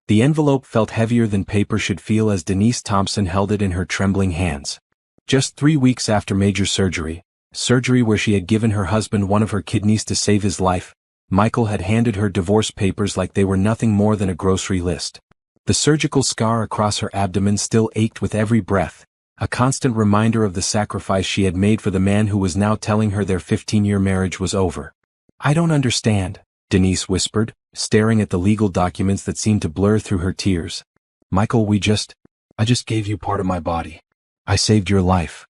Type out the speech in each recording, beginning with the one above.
The envelope felt heavier than paper should feel as Denise Thompson held it in her trembling hands. Just 3 weeks after major surgery where she had given her husband one of her kidneys to save his life, Michael had handed her divorce papers like they were nothing more than a grocery list. The surgical scar across her abdomen still ached with every breath, a constant reminder of the sacrifice she had made for the man who was now telling her their 15-year marriage was over. "I don't understand," Denise whispered, staring at the legal documents that seemed to blur through her tears. "Michael, I just gave you part of my body. I saved your life."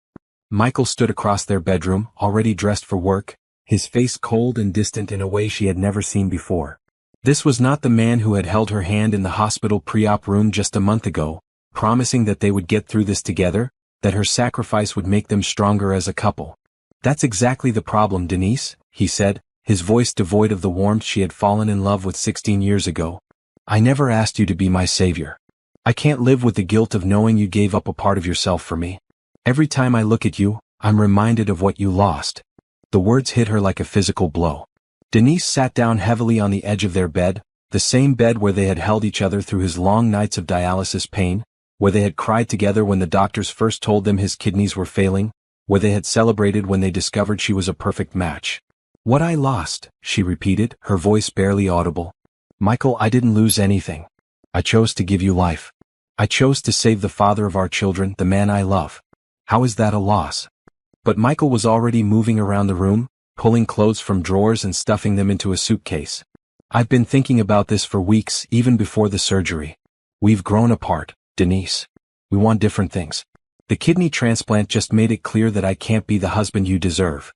Michael stood across their bedroom, already dressed for work, his face cold and distant in a way she had never seen before. This was not the man who had held her hand in the hospital pre-op room just a month ago, promising that they would get through this together, that her sacrifice would make them stronger as a couple. "That's exactly the problem, Denise," he said, his voice devoid of the warmth she had fallen in love with 16 years ago. "I never asked you to be my savior. I can't live with the guilt of knowing you gave up a part of yourself for me. Every time I look at you, I'm reminded of what you lost." The words hit her like a physical blow. Denise sat down heavily on the edge of their bed, the same bed where they had held each other through his long nights of dialysis pain, where they had cried together when the doctors first told them his kidneys were failing, where they had celebrated when they discovered she was a perfect match. "What I lost," she repeated, her voice barely audible. "Michael, I didn't lose anything. I chose to give you life. I chose to save the father of our children, the man I love. How is that a loss?" But Michael was already moving around the room, pulling clothes from drawers and stuffing them into a suitcase. "I've been thinking about this for weeks, even before the surgery. We've grown apart, Denise. We want different things. The kidney transplant just made it clear that I can't be the husband you deserve."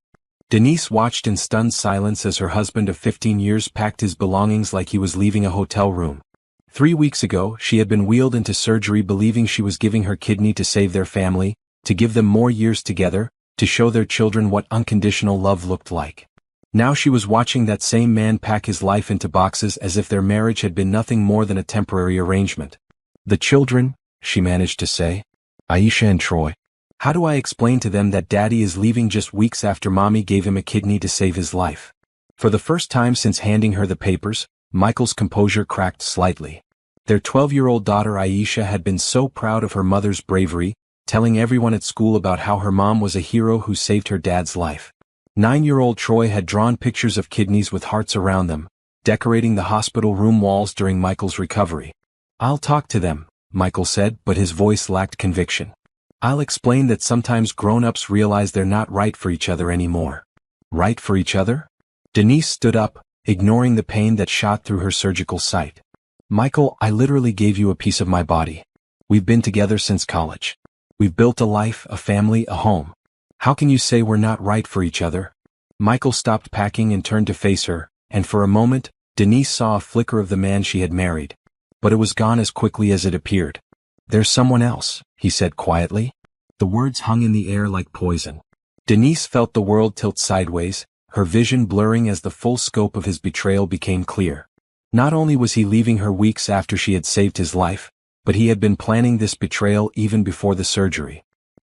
Denise watched in stunned silence as her husband of 15 years packed his belongings like he was leaving a hotel room. 3 weeks ago, she had been wheeled into surgery believing she was giving her kidney to save their family, to give them more years together, to show their children what unconditional love looked like. Now she was watching that same man pack his life into boxes as if their marriage had been nothing more than a temporary arrangement. "The children," she managed to say. "Aisha and Troy. How do I explain to them that Daddy is leaving just weeks after Mommy gave him a kidney to save his life?" For the first time since handing her the papers, Michael's composure cracked slightly. Their 12-year-old daughter Aisha had been so proud of her mother's bravery, telling everyone at school about how her mom was a hero who saved her dad's life. 9-year-old Troy had drawn pictures of kidneys with hearts around them, decorating the hospital room walls during Michael's recovery. "I'll talk to them," Michael said, but his voice lacked conviction. "I'll explain that sometimes grown-ups realize they're not right for each other anymore." "Right for each other?" Denise stood up, ignoring the pain that shot through her surgical sight. "Michael, I literally gave you a piece of my body. We've been together since college. We've built a life, a family, a home. How can you say we're not right for each other?" Michael stopped packing and turned to face her, and for a moment, Denise saw a flicker of the man she had married. But it was gone as quickly as it appeared. "There's someone else," he said quietly. The words hung in the air like poison. Denise felt the world tilt sideways, her vision blurring as the full scope of his betrayal became clear. Not only was he leaving her weeks after she had saved his life, but he had been planning this betrayal even before the surgery.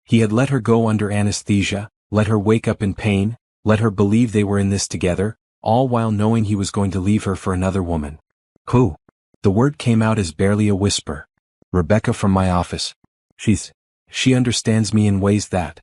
He had let her go under anesthesia, let her wake up in pain, let her believe they were in this together, all while knowing he was going to leave her for another woman. "Who?" The word came out as barely a whisper. "Rebecca from my office. She understands me in ways that..."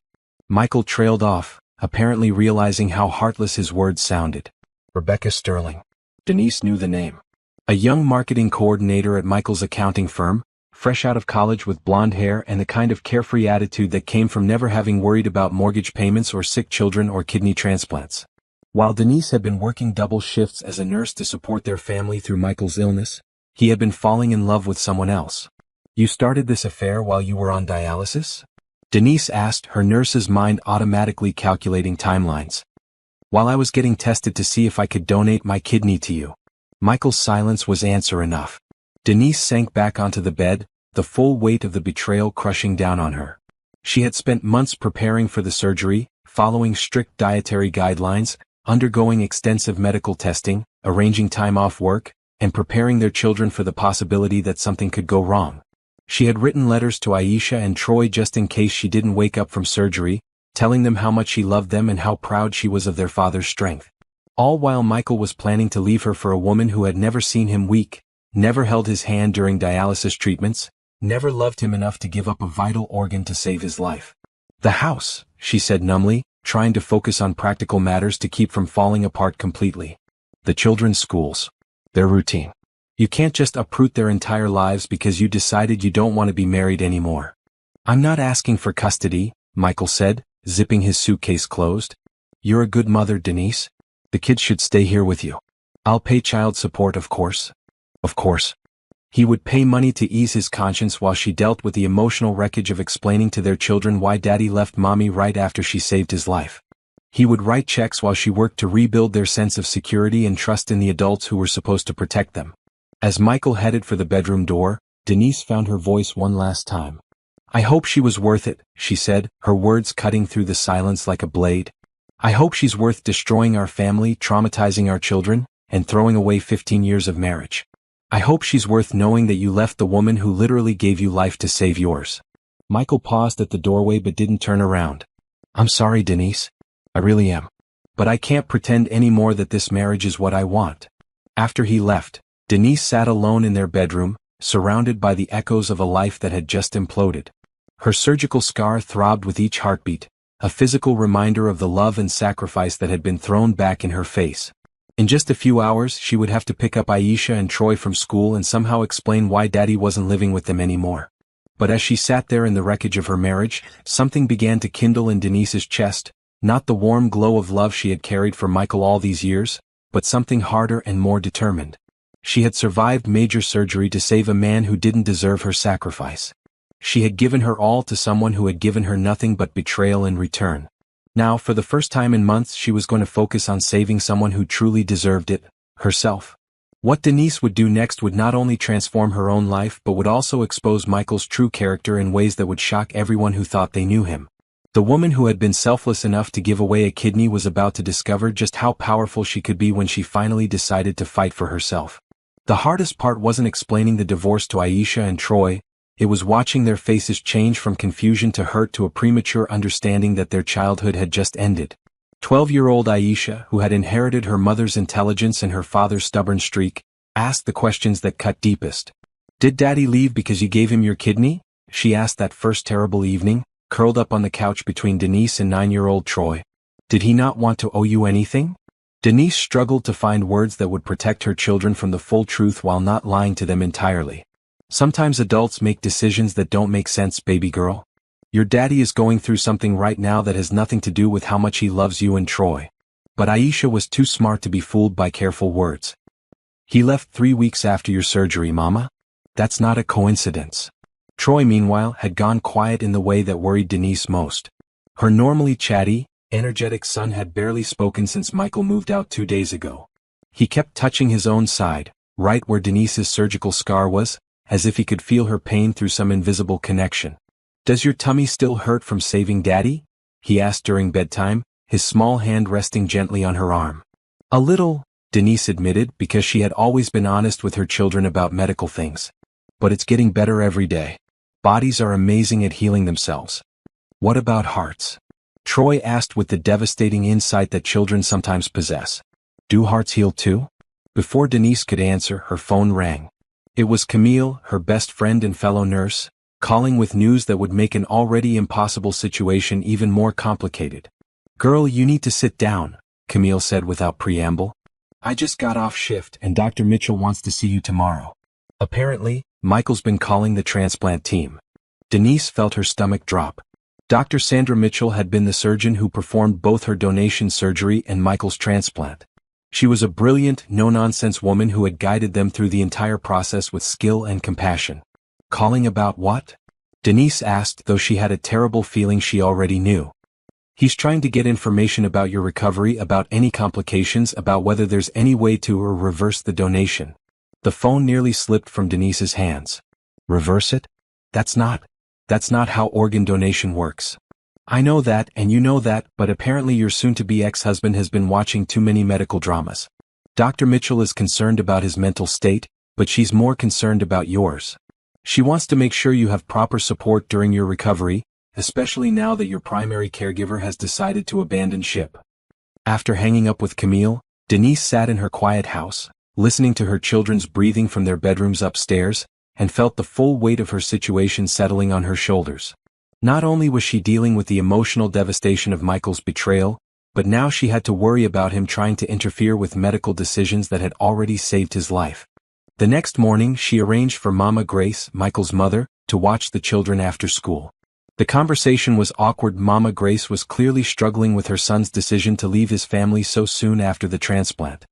Michael trailed off, apparently realizing how heartless his words sounded. Rebecca Sterling. Denise knew the name. A young marketing coordinator at Michael's accounting firm, fresh out of college with blonde hair and the kind of carefree attitude that came from never having worried about mortgage payments or sick children or kidney transplants. While Denise had been working double shifts as a nurse to support their family through Michael's illness, he had been falling in love with someone else. "You started this affair while you were on dialysis?" Denise asked, her nurse's mind automatically calculating timelines. "While I was getting tested to see if I could donate my kidney to you." Michael's silence was answer enough. Denise sank back onto the bed, the full weight of the betrayal crushing down on her. She had spent months preparing for the surgery, following strict dietary guidelines, undergoing extensive medical testing, arranging time off work, and preparing their children for the possibility that something could go wrong. She had written letters to Aisha and Troy just in case she didn't wake up from surgery, telling them how much she loved them and how proud she was of their father's strength. All while Michael was planning to leave her for a woman who had never seen him weak, never held his hand during dialysis treatments, never loved him enough to give up a vital organ to save his life. The house, she said numbly, trying to focus on practical matters to keep from falling apart completely. The children's schools. Their routine. You can't just uproot their entire lives because you decided you don't want to be married anymore. I'm not asking for custody, Michael said, zipping his suitcase closed. You're a good mother, Denise. The kids should stay here with you. I'll pay child support, of course. Of course. He would pay money to ease his conscience while she dealt with the emotional wreckage of explaining to their children why Daddy left Mommy right after she saved his life. He would write checks while she worked to rebuild their sense of security and trust in the adults who were supposed to protect them. As Michael headed for the bedroom door, Denise found her voice one last time. I hope she was worth it, she said, her words cutting through the silence like a blade. I hope she's worth destroying our family, traumatizing our children, and throwing away 15 years of marriage. I hope she's worth knowing that you left the woman who literally gave you life to save yours. Michael paused at the doorway but didn't turn around. I'm sorry, Denise. I really am. But I can't pretend anymore that this marriage is what I want. After he left, Denise sat alone in their bedroom, surrounded by the echoes of a life that had just imploded. Her surgical scar throbbed with each heartbeat, a physical reminder of the love and sacrifice that had been thrown back in her face. In just a few hours, she would have to pick up Aisha and Troy from school and somehow explain why Daddy wasn't living with them anymore. But as she sat there in the wreckage of her marriage, something began to kindle in Denise's chest, not the warm glow of love she had carried for Michael all these years, but something harder and more determined. She had survived major surgery to save a man who didn't deserve her sacrifice. She had given her all to someone who had given her nothing but betrayal in return. Now, for the first time in months, she was going to focus on saving someone who truly deserved it, herself. What Denise would do next would not only transform her own life but would also expose Michael's true character in ways that would shock everyone who thought they knew him. The woman who had been selfless enough to give away a kidney was about to discover just how powerful she could be when she finally decided to fight for herself. The hardest part wasn't explaining the divorce to Aisha and Troy, it was watching their faces change from confusion to hurt to a premature understanding that their childhood had just ended. 12-year-old Aisha, who had inherited her mother's intelligence and her father's stubborn streak, asked the questions that cut deepest. Did Daddy leave because you gave him your kidney? She asked that first terrible evening, curled up on the couch between Denise and 9-year-old Troy. Did he not want to owe you anything? Denise struggled to find words that would protect her children from the full truth while not lying to them entirely. Sometimes adults make decisions that don't make sense, baby girl. Your daddy is going through something right now that has nothing to do with how much he loves you and Troy. But Aisha was too smart to be fooled by careful words. He left 3 weeks after your surgery, Mama. That's not a coincidence. Troy, meanwhile, had gone quiet in the way that worried Denise most. Her normally chatty, energetic son had barely spoken since Michael moved out 2 days ago. He kept touching his own side, right where Denise's surgical scar was, as if he could feel her pain through some invisible connection. Does your tummy still hurt from saving Daddy? He asked during bedtime, his small hand resting gently on her arm. A little, Denise admitted, because she had always been honest with her children about medical things. But it's getting better every day. Bodies are amazing at healing themselves. What about hearts? Troy asked with the devastating insight that children sometimes possess. Do hearts heal too? Before Denise could answer, her phone rang. It was Camille, her best friend and fellow nurse, calling with news that would make an already impossible situation even more complicated. Girl, you need to sit down, Camille said without preamble. I just got off shift and Dr. Mitchell wants to see you tomorrow. Apparently, Michael's been calling the transplant team. Denise felt her stomach drop. Dr. Sandra Mitchell had been the surgeon who performed both her donation surgery and Michael's transplant. She was a brilliant, no-nonsense woman who had guided them through the entire process with skill and compassion. Calling about what? Denise asked, though she had a terrible feeling she already knew. He's trying to get information about your recovery, about any complications, about whether there's any way to reverse the donation. The phone nearly slipped from Denise's hands. Reverse it? That's not how organ donation works. I know that and you know that, but apparently your soon-to-be ex-husband has been watching too many medical dramas. Dr. Mitchell is concerned about his mental state, but she's more concerned about yours. She wants to make sure you have proper support during your recovery, especially now that your primary caregiver has decided to abandon ship. After hanging up with Camille, Denise sat in her quiet house, listening to her children's breathing from their bedrooms upstairs, and felt the full weight of her situation settling on her shoulders. Not only was she dealing with the emotional devastation of Michael's betrayal, but now she had to worry about him trying to interfere with medical decisions that had already saved his life. The next morning she arranged for Mama Grace, Michael's mother, to watch the children after school. The conversation was awkward. Mama Grace was clearly struggling with her son's decision to leave his family so soon after the transplant.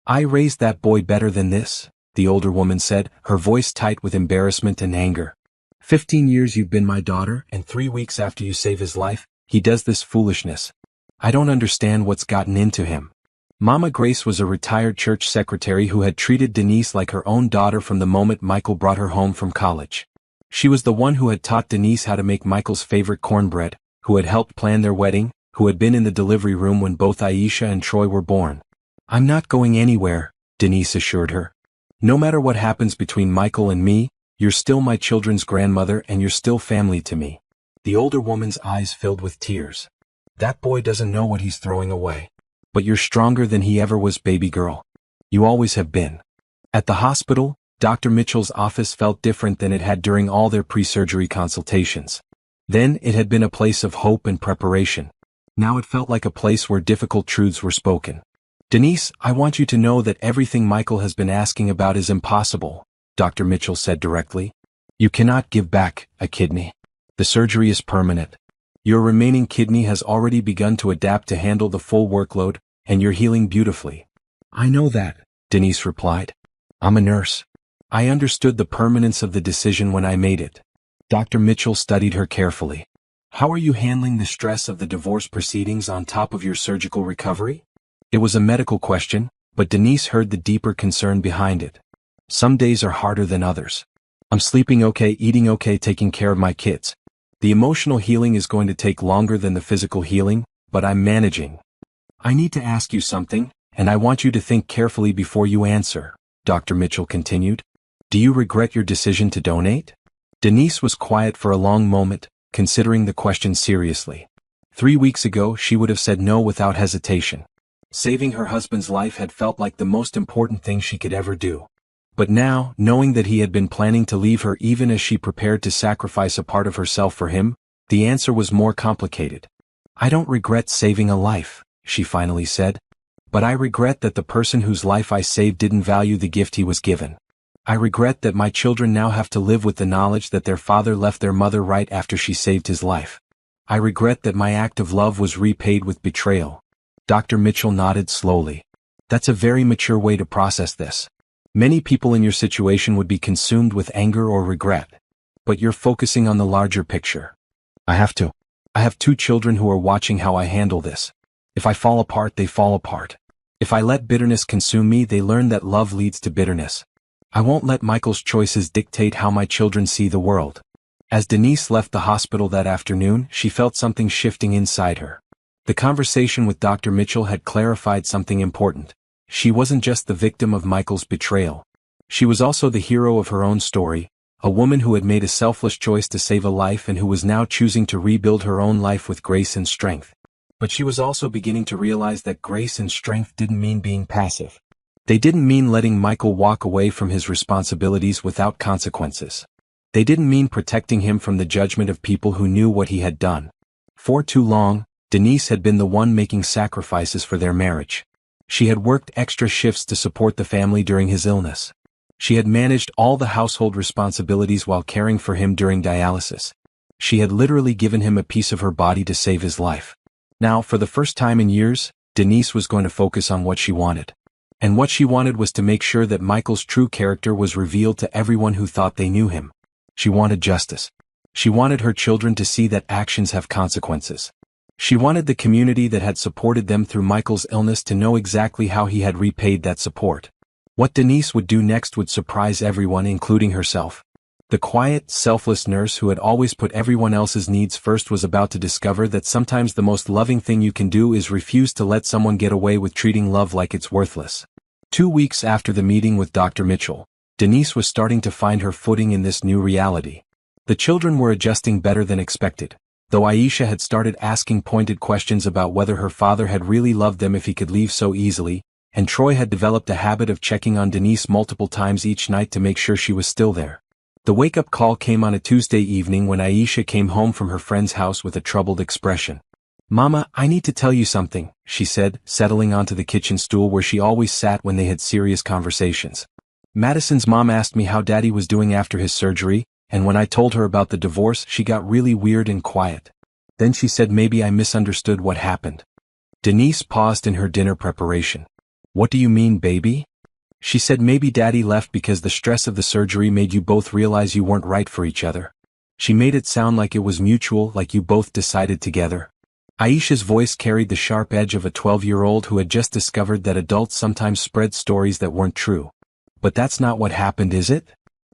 "I raised that boy better than this," the older woman said, her voice tight with embarrassment and anger. 15 years you've been my daughter, and 3 weeks after you save his life, he does this foolishness. I don't understand what's gotten into him." Mama Grace was a retired church secretary who had treated Denise like her own daughter from the moment Michael brought her home from college. She was the one who had taught Denise how to make Michael's favorite cornbread, who had helped plan their wedding, who had been in the delivery room when both Aisha and Troy were born. "I'm not going anywhere," Denise assured her. "No matter what happens between Michael and me, you're still my children's grandmother and you're still family to me." The older woman's eyes filled with tears. "That boy doesn't know what he's throwing away. But you're stronger than he ever was, baby girl. You always have been." At the hospital, Dr. Mitchell's office felt different than it had during all their pre-surgery consultations. Then it had been a place of hope and preparation. Now it felt like a place where difficult truths were spoken. "Denise, I want you to know that everything Michael has been asking about is impossible," Dr. Mitchell said directly. "You cannot give back a kidney. The surgery is permanent. Your remaining kidney has already begun to adapt to handle the full workload, and you're healing beautifully." "I know that," Denise replied. "I'm a nurse. I understood the permanence of the decision when I made it." Dr. Mitchell studied her carefully. "How are you handling the stress of the divorce proceedings on top of your surgical recovery?" It was a medical question, but Denise heard the deeper concern behind it. "Some days are harder than others. I'm sleeping okay, eating okay, taking care of my kids. The emotional healing is going to take longer than the physical healing, but I'm managing." "I need to ask you something, and I want you to think carefully before you answer," Dr. Mitchell continued. "Do you regret your decision to donate?" Denise was quiet for a long moment, considering the question seriously. 3 weeks ago she would have said no without hesitation. Saving her husband's life had felt like the most important thing she could ever do. But now, knowing that he had been planning to leave her even as she prepared to sacrifice a part of herself for him, the answer was more complicated. "I don't regret saving a life," she finally said. "But I regret that the person whose life I saved didn't value the gift he was given. I regret that my children now have to live with the knowledge that their father left their mother right after she saved his life. I regret that my act of love was repaid with betrayal." Dr. Mitchell nodded slowly. "That's a very mature way to process this. Many people in your situation would be consumed with anger or regret. But you're focusing on the larger picture." I have 2 children who are watching how I handle this. If I fall apart, they fall apart. If I let bitterness consume me, they learn that love leads to bitterness. I won't let Michael's choices dictate how my children see the world." As Denise left the hospital that afternoon, she felt something shifting inside her. The conversation with Dr. Mitchell had clarified something important. She wasn't just the victim of Michael's betrayal. She was also the hero of her own story, a woman who had made a selfless choice to save a life and who was now choosing to rebuild her own life with grace and strength. But she was also beginning to realize that grace and strength didn't mean being passive. They didn't mean letting Michael walk away from his responsibilities without consequences. They didn't mean protecting him from the judgment of people who knew what he had done. For too long, Denise had been the one making sacrifices for their marriage. She had worked extra shifts to support the family during his illness. She had managed all the household responsibilities while caring for him during dialysis. She had literally given him a piece of her body to save his life. Now, for the first time in years, Denise was going to focus on what she wanted. And what she wanted was to make sure that Michael's true character was revealed to everyone who thought they knew him. She wanted justice. She wanted her children to see that actions have consequences. She wanted the community that had supported them through Michael's illness to know exactly how he had repaid that support. What Denise would do next would surprise everyone, including herself. The quiet, selfless nurse who had always put everyone else's needs first was about to discover that sometimes the most loving thing you can do is refuse to let someone get away with treating love like it's worthless. 2 weeks after the meeting with Dr. Mitchell, Denise was starting to find her footing in this new reality. The children were adjusting better than expected, though Aisha had started asking pointed questions about whether her father had really loved them if he could leave so easily, and Troy had developed a habit of checking on Denise multiple times each night to make sure she was still there. The wake-up call came on a Tuesday evening when Aisha came home from her friend's house with a troubled expression. "Mama, I need to tell you something," she said, settling onto the kitchen stool where she always sat when they had serious conversations. "Madison's mom asked me how Daddy was doing after his surgery, and when I told her about the divorce she got really weird and quiet. Then she said maybe I misunderstood what happened." Denise paused in her dinner preparation. "What do you mean, baby?" She said maybe Daddy left because the stress of the surgery made you both realize you weren't right for each other. She made it sound like it was mutual, like you both decided together. Aisha's voice carried the sharp edge of a 12-year-old who had just discovered that adults sometimes spread stories that weren't true. "But that's not what happened, is it?"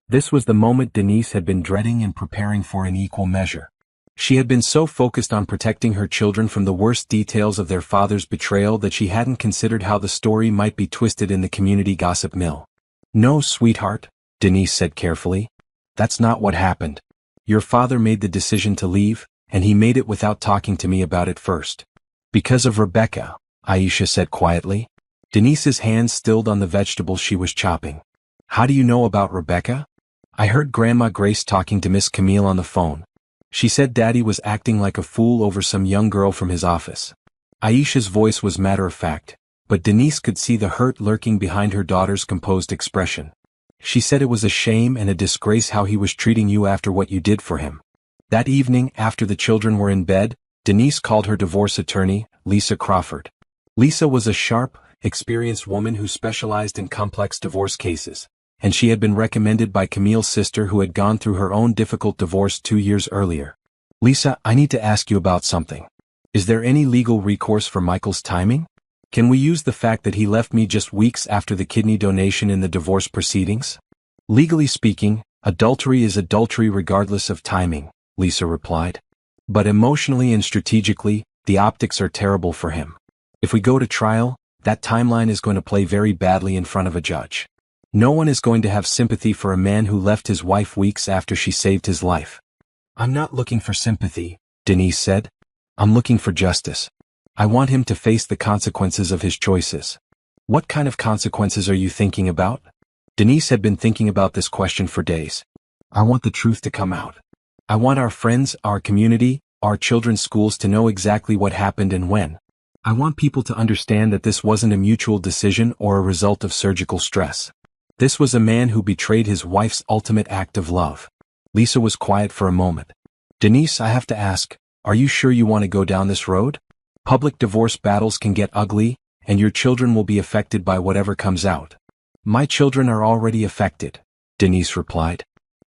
This was the moment Denise had been dreading and preparing for in equal measure. She had been so focused on protecting her children from the worst details of their father's betrayal that she hadn't considered how the story might be twisted in the community gossip mill. "No, sweetheart," Denise said carefully. "That's not what happened. Your father made the decision to leave, and he made it without talking to me about it first." "Because of Rebecca," Aisha said quietly. Denise's hands stilled on the vegetables she was chopping. "How do you know about Rebecca?" "I heard Grandma Grace talking to Miss Camille on the phone. She said Daddy was acting like a fool over some young girl from his office." Aisha's voice was matter-of-fact, but Denise could see the hurt lurking behind her daughter's composed expression. "She said it was a shame and a disgrace how he was treating you after what you did for him." That evening, after the children were in bed, Denise called her divorce attorney, Lisa Crawford. Lisa was a sharp, experienced woman who specialized in complex divorce cases, and she had been recommended by Camille's sister who had gone through her own difficult divorce 2 years earlier. "Lisa, I need to ask you about something. Is there any legal recourse for Michael's timing? Can we use the fact that he left me just weeks after the kidney donation in the divorce proceedings?" "Legally speaking, adultery is adultery regardless of timing," Lisa replied. "But emotionally and strategically, the optics are terrible for him. If we go to trial, that timeline is going to play very badly in front of a judge. No one is going to have sympathy for a man who left his wife weeks after she saved his life." "I'm not looking for sympathy," Denise said. "I'm looking for justice. I want him to face the consequences of his choices." "What kind of consequences are you thinking about?" Denise had been thinking about this question for days. "I want the truth to come out. I want our friends, our community, our children's schools to know exactly what happened and when. I want people to understand that this wasn't a mutual decision or a result of surgical stress. This was a man who betrayed his wife's ultimate act of love." Lisa was quiet for a moment. "Denise, I have to ask, are you sure you want to go down this road? Public divorce battles can get ugly, and your children will be affected by whatever comes out." "My children are already affected," Denise replied.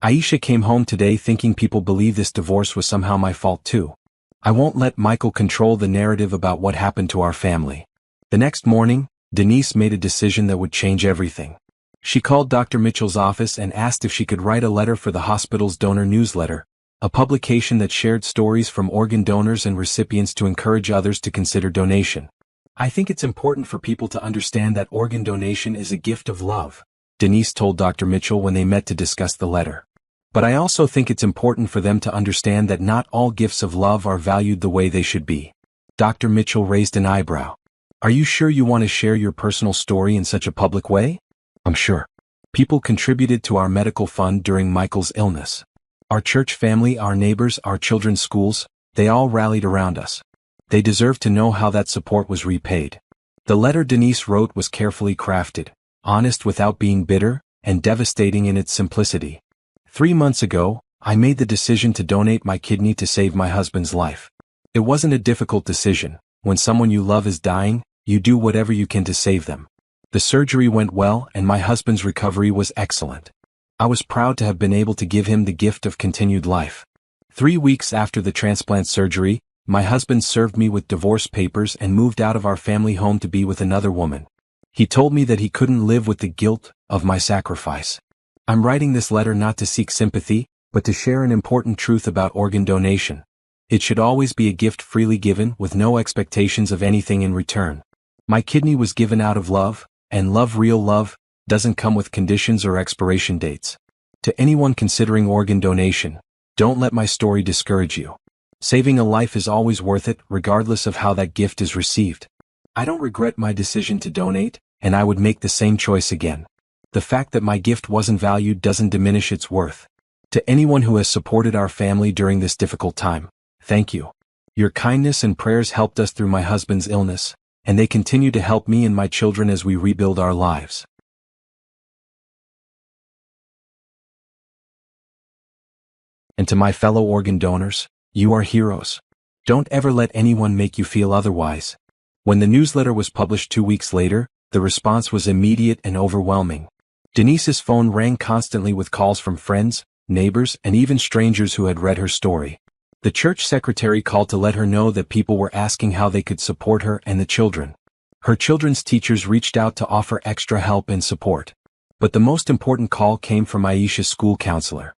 "Aisha came home today thinking people believe this divorce was somehow my fault too. I won't let Michael control the narrative about what happened to our family." The next morning, Denise made a decision that would change everything. She called Dr. Mitchell's office and asked if she could write a letter for the hospital's donor newsletter, a publication that shared stories from organ donors and recipients to encourage others to consider donation. "I think it's important for people to understand that organ donation is a gift of love," Denise told Dr. Mitchell when they met to discuss the letter. "But I also think it's important for them to understand that not all gifts of love are valued the way they should be." Dr. Mitchell raised an eyebrow. "Are you sure you want to share your personal story in such a public way?" "I'm sure. People contributed to our medical fund during Michael's illness. Our church family, our neighbors, our children's schools, they all rallied around us. They deserve to know how that support was repaid." The letter Denise wrote was carefully crafted, honest without being bitter, and devastating in its simplicity. 3 months ago, I made the decision to donate my kidney to save my husband's life. It wasn't a difficult decision. When someone you love is dying, you do whatever you can to save them. The surgery went well and my husband's recovery was excellent. I was proud to have been able to give him the gift of continued life. 3 weeks after the transplant surgery, my husband served me with divorce papers and moved out of our family home to be with another woman. He told me that he couldn't live with the guilt of my sacrifice. I'm writing this letter not to seek sympathy, but to share an important truth about organ donation. It should always be a gift freely given with no expectations of anything in return. My kidney was given out of love, and love, real love, doesn't come with conditions or expiration dates. To anyone considering organ donation, don't let my story discourage you. Saving a life is always worth it, regardless of how that gift is received. I don't regret my decision to donate, and I would make the same choice again. The fact that my gift wasn't valued doesn't diminish its worth. To anyone who has supported our family during this difficult time, thank you. Your kindness and prayers helped us through my husband's illness, and they continue to help me and my children as we rebuild our lives. And to my fellow organ donors, you are heroes. Don't ever let anyone make you feel otherwise. When the newsletter was published 2 weeks later, the response was immediate and overwhelming. Denise's phone rang constantly with calls from friends, neighbors, and even strangers who had read her story. The church secretary called to let her know that people were asking how they could support her and the children. Her children's teachers reached out to offer extra help and support. But the most important call came from Aisha's school counselor.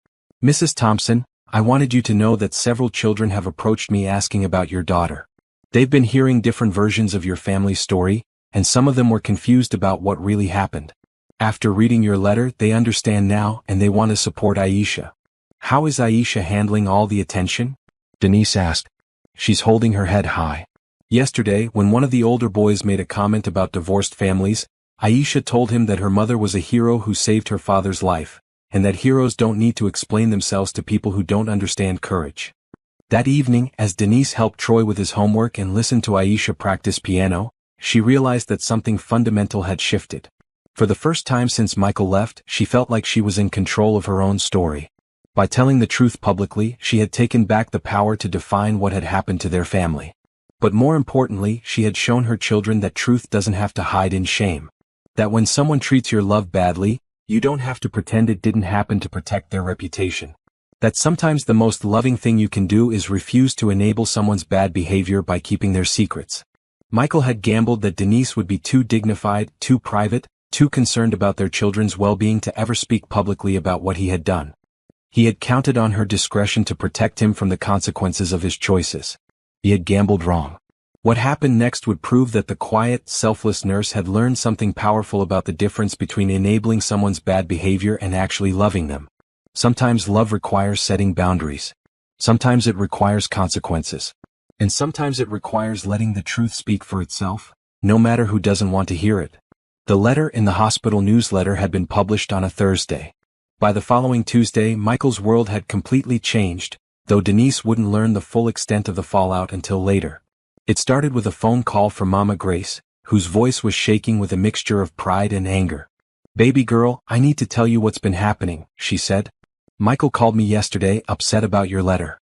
Mrs. Thompson, I wanted you to know that several children have approached me asking about your daughter. They've been hearing different versions of your family's story, and some of them were confused about what really happened. After reading your letter, they understand now and they want to support Aisha. How is Aisha handling all the attention? Denise asked. She's holding her head high. Yesterday, when one of the older boys made a comment about divorced families, Aisha told him that her mother was a hero who saved her father's life, and that heroes don't need to explain themselves to people who don't understand courage. That evening, as Denise helped Troy with his homework and listened to Aisha practice piano, she realized that something fundamental had shifted. For the first time since Michael left, she felt like she was in control of her own story. By telling the truth publicly, she had taken back the power to define what had happened to their family. But more importantly, she had shown her children that truth doesn't have to hide in shame. That when someone treats your love badly, you don't have to pretend it didn't happen to protect their reputation. That sometimes the most loving thing you can do is refuse to enable someone's bad behavior by keeping their secrets. Michael had gambled that Denise would be too dignified, too private, too concerned about their children's well-being to ever speak publicly about what he had done. He had counted on her discretion to protect him from the consequences of his choices. He had gambled wrong. What happened next would prove that the quiet, selfless nurse had learned something powerful about the difference between enabling someone's bad behavior and actually loving them. Sometimes love requires setting boundaries. Sometimes it requires consequences. And sometimes it requires letting the truth speak for itself, no matter who doesn't want to hear it. The letter in the hospital newsletter had been published on a Thursday. By the following Tuesday, Michael's world had completely changed, though Denise wouldn't learn the full extent of the fallout until later. It started with a phone call from Mama Grace, whose voice was shaking with a mixture of pride and anger. "Baby girl, I need to tell you what's been happening," she said. "Michael called me yesterday, upset about your letter.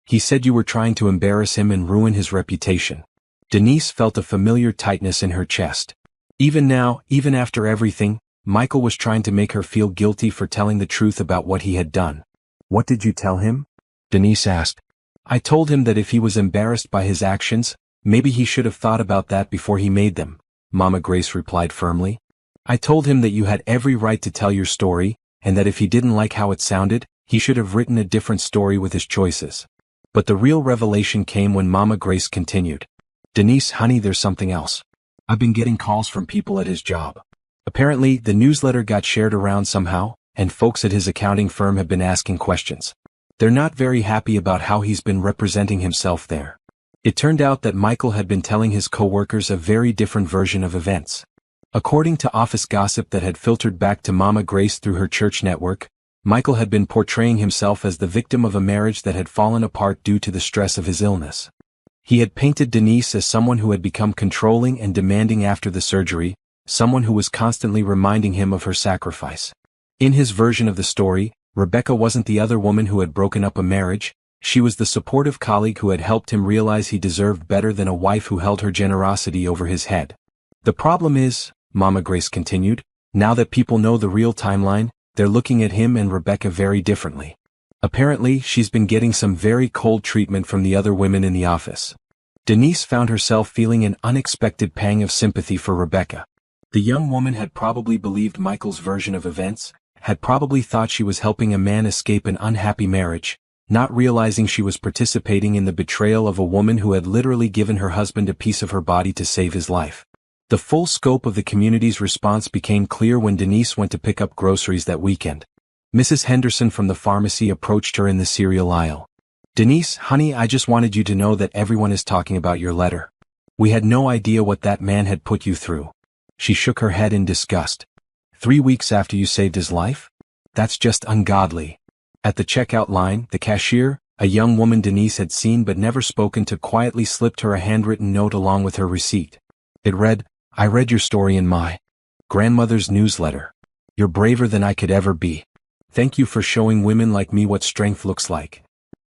He said you were trying to embarrass him and ruin his reputation." Denise felt a familiar tightness in her chest. Even now, even after everything, Michael was trying to make her feel guilty for telling the truth about what he had done. "What did you tell him?" Denise asked. "I told him that if he was embarrassed by his actions, maybe he should have thought about that before he made them," Mama Grace replied firmly. "I told him that you had every right to tell your story, and that if he didn't like how it sounded, he should have written a different story with his choices." But the real revelation came when Mama Grace continued. "Denise, honey, there's something else. I've been getting calls from people at his job. Apparently, the newsletter got shared around somehow, and folks at his accounting firm have been asking questions. They're not very happy about how he's been representing himself there." It turned out that Michael had been telling his coworkers a very different version of events. According to office gossip that had filtered back to Mama Grace through her church network, Michael had been portraying himself as the victim of a marriage that had fallen apart due to the stress of his illness. He had painted Denise as someone who had become controlling and demanding after the surgery, someone who was constantly reminding him of her sacrifice. In his version of the story, Rebecca wasn't the other woman who had broken up a marriage. She was the supportive colleague who had helped him realize he deserved better than a wife who held her generosity over his head. "The problem is," Mama Grace continued, "now that people know the real timeline, they're looking at him and Rebecca very differently. Apparently, she's been getting some very cold treatment from the other women in the office." Denise found herself feeling an unexpected pang of sympathy for Rebecca. The young woman had probably believed Michael's version of events, had probably thought she was helping a man escape an unhappy marriage, not realizing she was participating in the betrayal of a woman who had literally given her husband a piece of her body to save his life. The full scope of the community's response became clear when Denise went to pick up groceries that weekend. Mrs. Henderson from the pharmacy approached her in the cereal aisle. "Denise, honey, I just wanted you to know that everyone is talking about your letter. We had no idea what that man had put you through." She shook her head in disgust. 3 weeks after you saved his life? That's just ungodly. At the checkout line, the cashier, a young woman Denise had seen but never spoken to, quietly slipped her a handwritten note along with her receipt. It read, "I read your story in my grandmother's newsletter. You're braver than I could ever be. Thank you for showing women like me what strength looks like."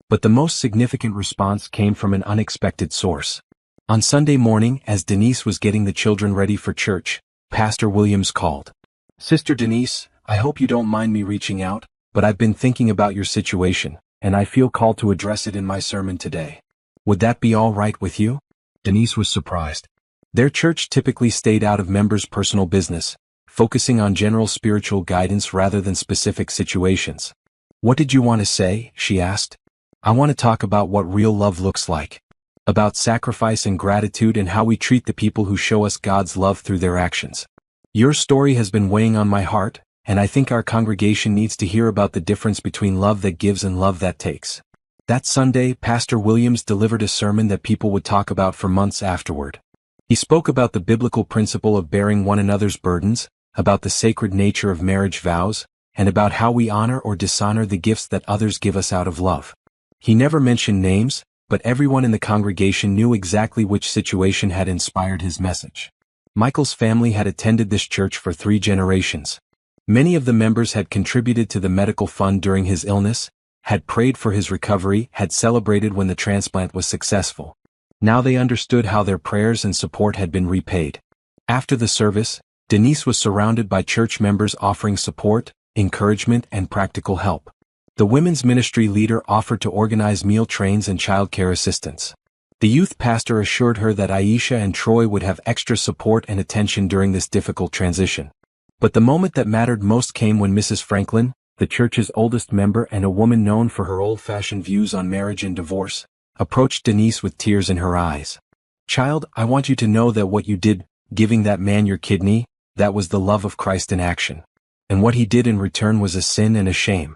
But the most significant response came from an unexpected source. On Sunday morning, as Denise was getting the children ready for church, Pastor Williams called. "Sister Denise, I hope you don't mind me reaching out, but I've been thinking about your situation, and I feel called to address it in my sermon today. Would that be all right with you?" Denise was surprised. Their church typically stayed out of members' personal business, focusing on general spiritual guidance rather than specific situations. "What did you want to say?" she asked. "I want to talk about what real love looks like. About sacrifice and gratitude and how we treat the people who show us God's love through their actions. Your story has been weighing on my heart, and I think our congregation needs to hear about the difference between love that gives and love that takes." That Sunday, Pastor Williams delivered a sermon that people would talk about for months afterward. He spoke about the biblical principle of bearing one another's burdens, about the sacred nature of marriage vows, and about how we honor or dishonor the gifts that others give us out of love. He never mentioned names, but everyone in the congregation knew exactly which situation had inspired his message. Michael's family had attended this church for 3 generations. Many of the members had contributed to the medical fund during his illness, had prayed for his recovery, had celebrated when the transplant was successful. Now they understood how their prayers and support had been repaid. After the service, Denise was surrounded by church members offering support, encouragement, and practical help. The women's ministry leader offered to organize meal trains and childcare assistance. The youth pastor assured her that Aisha and Troy would have extra support and attention during this difficult transition. But the moment that mattered most came when Mrs. Franklin, the church's oldest member and a woman known for her old-fashioned views on marriage and divorce, approached Denise with tears in her eyes. "Child, I want you to know that what you did, giving that man your kidney, that was the love of Christ in action. And what he did in return was a sin and a shame.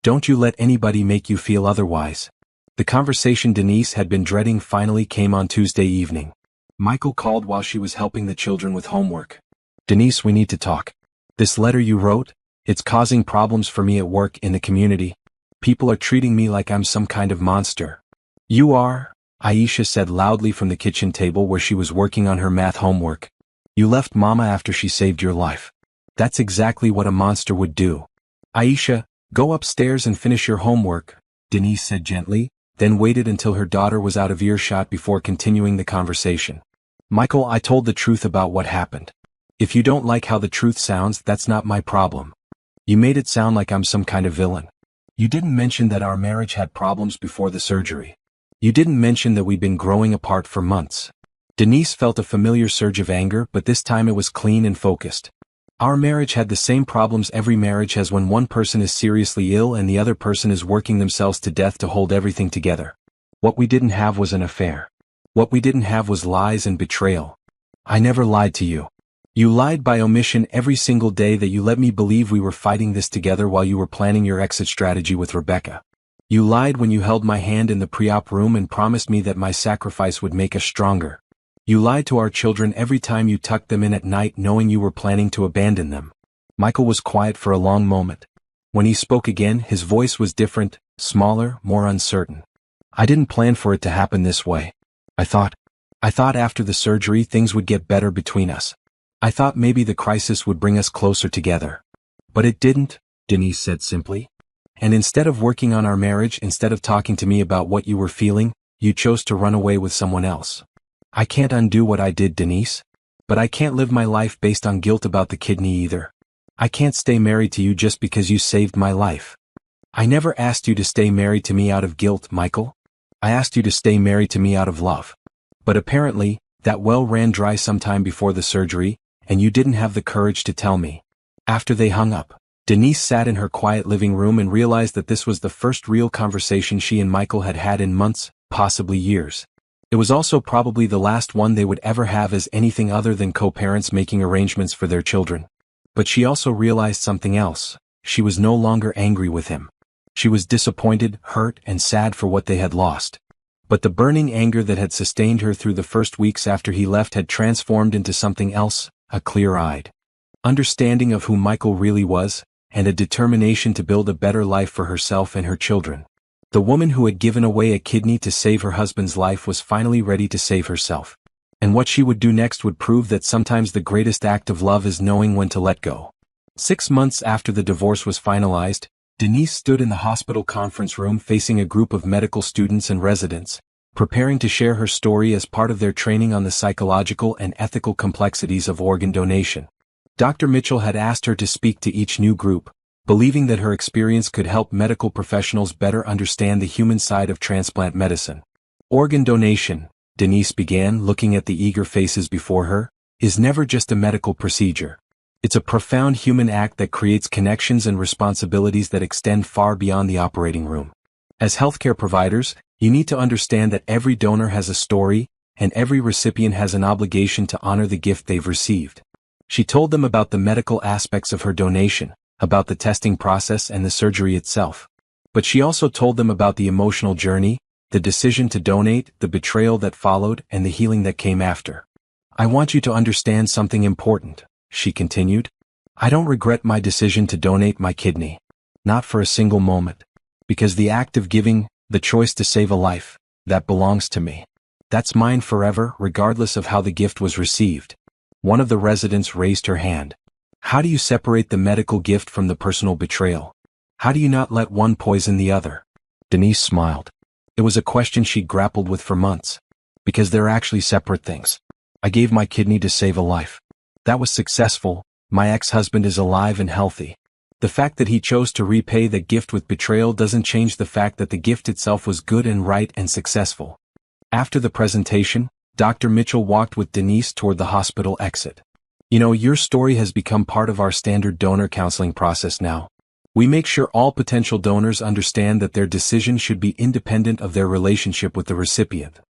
Don't you let anybody make you feel otherwise." The conversation Denise had been dreading finally came on Tuesday evening. Michael called while she was helping the children with homework. "Denise, we need to talk. This letter you wrote, it's causing problems for me at work, in the community. People are treating me like I'm some kind of monster." "You are," Aisha said loudly from the kitchen table where she was working on her math homework. "You left Mama after she saved your life. That's exactly what a monster would do." "Aisha, go upstairs and finish your homework," Denise said gently, then waited until her daughter was out of earshot before continuing the conversation. "Michael, I told the truth about what happened. If you don't like how the truth sounds, that's not my problem. You made it sound like I'm some kind of villain. You didn't mention that our marriage had problems before the surgery. You didn't mention that we'd been growing apart for months." Denise felt a familiar surge of anger, but this time it was clean and focused. "Our marriage had the same problems every marriage has when one person is seriously ill and the other person is working themselves to death to hold everything together. What we didn't have was an affair. What we didn't have was lies and betrayal. I never lied to you. You lied by omission every single day that you let me believe we were fighting this together while you were planning your exit strategy with Rebecca. You lied when you held my hand in the pre-op room and promised me that my sacrifice would make us stronger. You lied to our children every time you tucked them in at night knowing you were planning to abandon them." Michael was quiet for a long moment. When he spoke again, his voice was different, smaller, more uncertain. "I didn't plan for it to happen this way. I thought after the surgery things would get better between us. I thought maybe the crisis would bring us closer together. But it didn't," Denise said simply. "And instead of working on our marriage, instead of talking to me about what you were feeling, you chose to run away with someone else. I can't undo what I did, Denise. But I can't live my life based on guilt about the kidney either. I can't stay married to you just because you saved my life. I never asked you to stay married to me out of guilt, Michael. I asked you to stay married to me out of love. But apparently, that well ran dry sometime before the surgery, and you didn't have the courage to tell me." After they hung up, Denise sat in her quiet living room and realized that this was the first real conversation she and Michael had had in months, possibly years. It was also probably the last one they would ever have as anything other than co-parents making arrangements for their children. But she also realized something else. She was no longer angry with him. She was disappointed, hurt, and sad for what they had lost. But the burning anger that had sustained her through the first weeks after he left had transformed into something else, a clear-eyed understanding of who Michael really was, and a determination to build a better life for herself and her children. The woman who had given away a kidney to save her husband's life was finally ready to save herself. And what she would do next would prove that sometimes the greatest act of love is knowing when to let go. 6 months after the divorce was finalized, Denise stood in the hospital conference room facing a group of medical students and residents, preparing to share her story as part of their training on the psychological and ethical complexities of organ donation. Dr. Mitchell had asked her to speak to each new group, believing that her experience could help medical professionals better understand the human side of transplant medicine. Organ donation, Denise began, looking at the eager faces before her, is never just a medical procedure. It's a profound human act that creates connections and responsibilities that extend far beyond the operating room. As healthcare providers, you need to understand that every donor has a story, and every recipient has an obligation to honor the gift they've received. She told them about the medical aspects of her donation, about the testing process and the surgery itself. But she also told them about the emotional journey, the decision to donate, the betrayal that followed, and the healing that came after. I want you to understand something important, she continued. I don't regret my decision to donate my kidney. Not for a single moment. Because the act of giving, the choice to save a life, that belongs to me. That's mine forever, regardless of how the gift was received. One of the residents raised her hand. How do you separate the medical gift from the personal betrayal? How do you not let one poison the other? Denise smiled. It was a question she'd grappled with for months. Because they're actually separate things. I gave my kidney to save a life. That was successful. My ex-husband is alive and healthy. The fact that he chose to repay the gift with betrayal doesn't change the fact that the gift itself was good and right and successful. After the presentation, Dr. Mitchell walked with Denise toward the hospital exit. You know, your story has become part of our standard donor counseling process now. We make sure all potential donors understand that their decision should be independent of their relationship with the recipient.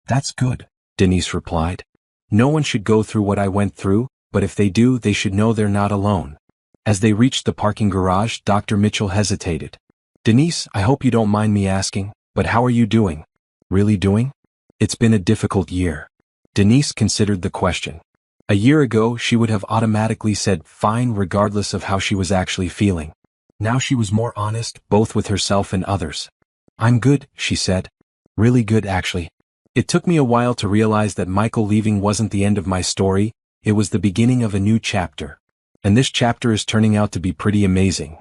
That's good, Denise replied. No one should go through what I went through, but if they do, they should know they're not alone. As they reached the parking garage, Dr. Mitchell hesitated. Denise, I hope you don't mind me asking, but how are you doing? Really doing? It's been a difficult year. Denise considered the question. A year ago, she would have automatically said fine regardless of how she was actually feeling. Now she was more honest, both with herself and others. I'm good, she said. Really good, actually. It took me a while to realize that Michael leaving wasn't the end of my story, it was the beginning of a new chapter. And this chapter is turning out to be pretty amazing.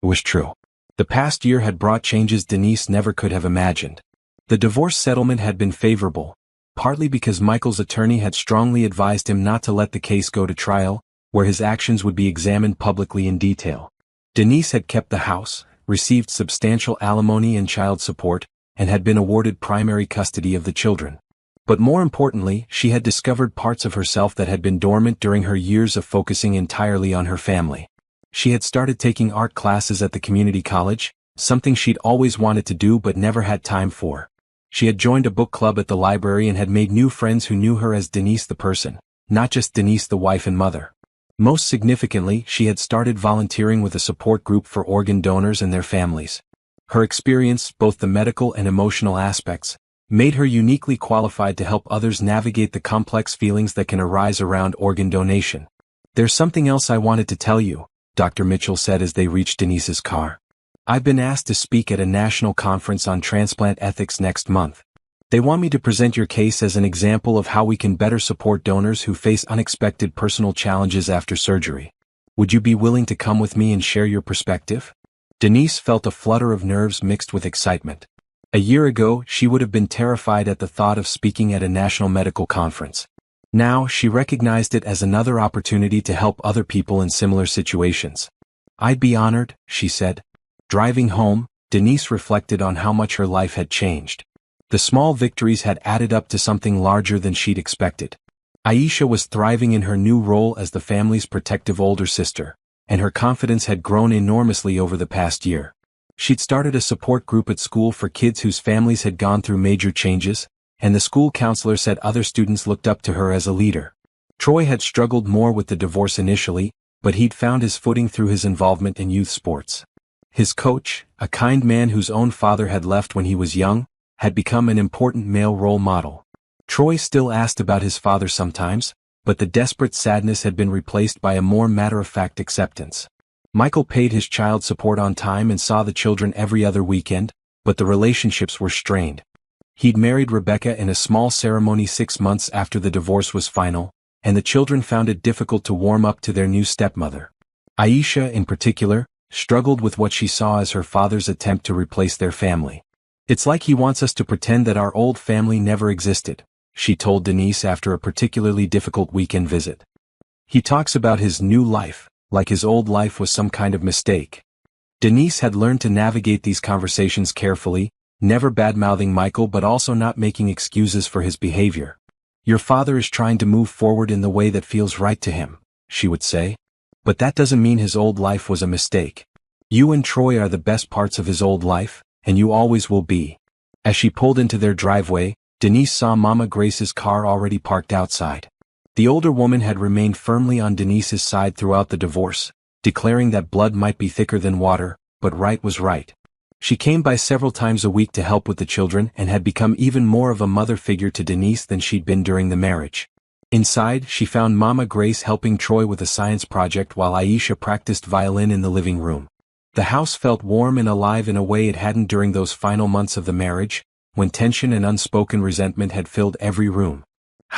It was true. The past year had brought changes Denise never could have imagined. The divorce settlement had been favorable, partly because Michael's attorney had strongly advised him not to let the case go to trial, where his actions would be examined publicly in detail. Denise had kept the house, received substantial alimony and child support, and had been awarded primary custody of the children. But more importantly, she had discovered parts of herself that had been dormant during her years of focusing entirely on her family. She had started taking art classes at the community college, something she'd always wanted to do but never had time for. She had joined a book club at the library and had made new friends who knew her as Denise the person, not just Denise the wife and mother. Most significantly, she had started volunteering with a support group for organ donors and their families. Her experience, both the medical and emotional aspects, made her uniquely qualified to help others navigate the complex feelings that can arise around organ donation. There's something else I wanted to tell you, Dr. Mitchell said as they reached Denise's car. I've been asked to speak at a national conference on transplant ethics next month. They want me to present your case as an example of how we can better support donors who face unexpected personal challenges after surgery. Would you be willing to come with me and share your perspective? Denise felt a flutter of nerves mixed with excitement. A year ago, she would have been terrified at the thought of speaking at a national medical conference. Now, she recognized it as another opportunity to help other people in similar situations. I'd be honored, she said. Driving home, Denise reflected on how much her life had changed. The small victories had added up to something larger than she'd expected. Aisha was thriving in her new role as the family's protective older sister, and her confidence had grown enormously over the past year. She'd started a support group at school for kids whose families had gone through major changes, and the school counselor said other students looked up to her as a leader. Troy had struggled more with the divorce initially, but he'd found his footing through his involvement in youth sports. His coach, a kind man whose own father had left when he was young, had become an important male role model. Troy still asked about his father sometimes, but the desperate sadness had been replaced by a more matter-of-fact acceptance. Michael paid his child support on time and saw the children every other weekend, but the relationships were strained. He'd married Rebecca in a small ceremony 6 months after the divorce was final, and the children found it difficult to warm up to their new stepmother. Aisha, in particular, struggled with what she saw as her father's attempt to replace their family. "It's like he wants us to pretend that our old family never existed," she told Denise after a particularly difficult weekend visit. "He talks about his new life, like his old life was some kind of mistake." Denise had learned to navigate these conversations carefully, never bad-mouthing Michael but also not making excuses for his behavior. "Your father is trying to move forward in the way that feels right to him," she would say. "But that doesn't mean his old life was a mistake. You and Troy are the best parts of his old life, and you always will be." As she pulled into their driveway, Denise saw Mama Grace's car already parked outside. The older woman had remained firmly on Denise's side throughout the divorce, declaring that blood might be thicker than water, but right was right. She came by several times a week to help with the children and had become even more of a mother figure to Denise than she'd been during the marriage. Inside, she found Mama Grace helping Troy with a science project while Aisha practiced violin in the living room. The house felt warm and alive in a way it hadn't during those final months of the marriage, when tension and unspoken resentment had filled every room.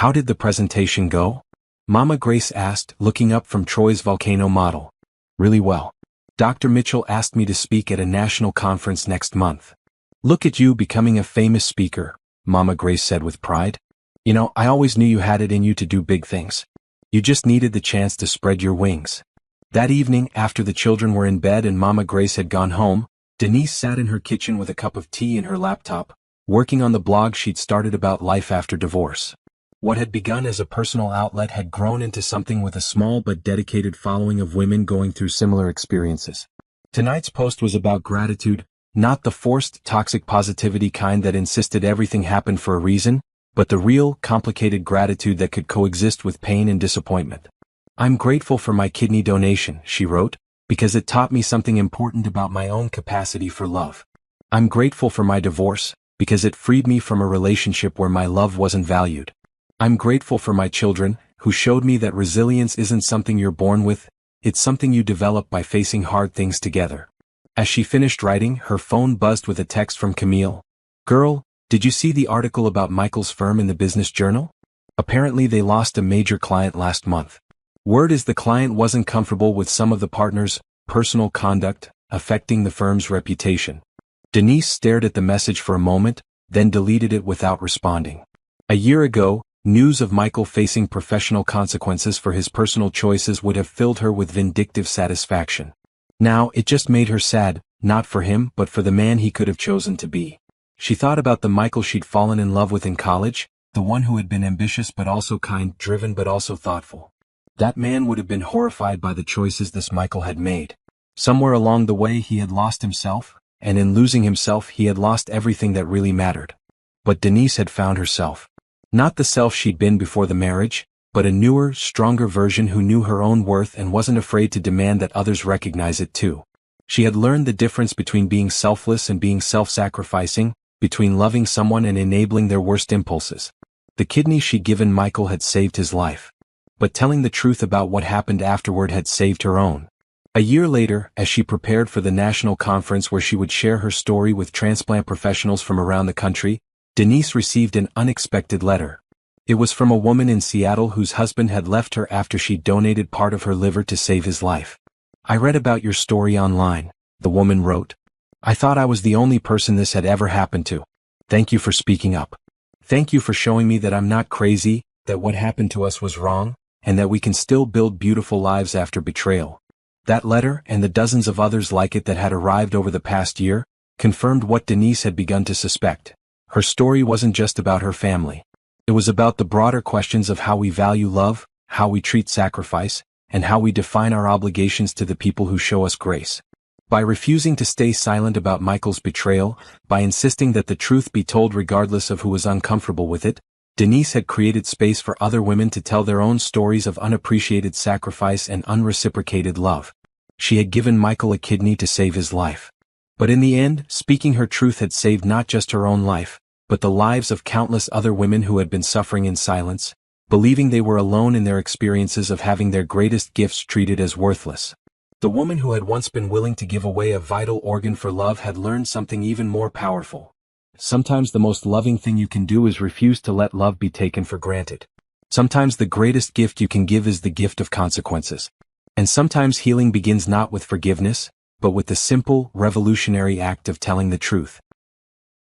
"How did the presentation go?" Mama Grace asked, looking up from Troy's volcano model. "Really well. Dr. Mitchell asked me to speak at a national conference next month." "Look at you becoming a famous speaker," Mama Grace said with pride. "You know, I always knew you had it in you to do big things. You just needed the chance to spread your wings." That evening, after the children were in bed and Mama Grace had gone home, Denise sat in her kitchen with a cup of tea and her laptop, working on the blog she'd started about life after divorce. What had begun as a personal outlet had grown into something with a small but dedicated following of women going through similar experiences. Tonight's post was about gratitude, not the forced, toxic positivity kind that insisted everything happened for a reason, but the real, complicated gratitude that could coexist with pain and disappointment. "I'm grateful for my kidney donation," she wrote, "because it taught me something important about my own capacity for love. I'm grateful for my divorce, because it freed me from a relationship where my love wasn't valued. I'm grateful for my children, who showed me that resilience isn't something you're born with, it's something you develop by facing hard things together." As she finished writing, her phone buzzed with a text from Camille. "Girl, did you see the article about Michael's firm in the Business Journal? Apparently they lost a major client last month. Word is the client wasn't comfortable with some of the partners' personal conduct, affecting the firm's reputation." Denise stared at the message for a moment, then deleted it without responding. A year ago, news of Michael facing professional consequences for his personal choices would have filled her with vindictive satisfaction. Now it just made her sad, not for him but for the man he could have chosen to be. She thought about the Michael she'd fallen in love with in college, the one who had been ambitious but also kind, driven but also thoughtful. That man would have been horrified by the choices this Michael had made. Somewhere along the way he had lost himself, and in losing himself he had lost everything that really mattered. But Denise had found herself. Not the self she'd been before the marriage, but a newer, stronger version who knew her own worth and wasn't afraid to demand that others recognize it too. She had learned the difference between being selfless and being self-sacrificing, between loving someone and enabling their worst impulses. The kidney she'd given Michael had saved his life. But telling the truth about what happened afterward had saved her own. A year later, as she prepared for the national conference where she would share her story with transplant professionals from around the country, Denise received an unexpected letter. It was from a woman in Seattle whose husband had left her after she donated part of her liver to save his life. "I read about your story online," the woman wrote. "I thought I was the only person this had ever happened to. Thank you for speaking up. Thank you for showing me that I'm not crazy, that what happened to us was wrong, and that we can still build beautiful lives after betrayal." That letter, and the dozens of others like it that had arrived over the past year, confirmed what Denise had begun to suspect. Her story wasn't just about her family. It was about the broader questions of how we value love, how we treat sacrifice, and how we define our obligations to the people who show us grace. By refusing to stay silent about Michael's betrayal, by insisting that the truth be told regardless of who was uncomfortable with it, Denise had created space for other women to tell their own stories of unappreciated sacrifice and unreciprocated love. She had given Michael a kidney to save his life. But in the end, speaking her truth had saved not just her own life, but the lives of countless other women who had been suffering in silence. believing they were alone in their experiences of having their greatest gifts treated as worthless. The woman who had once been willing to give away a vital organ for love had learned something even more powerful. Sometimes the most loving thing you can do is refuse to let love be taken for granted. Sometimes the greatest gift you can give is the gift of consequences. And sometimes healing begins not with forgiveness, but with the simple, revolutionary act of telling the truth.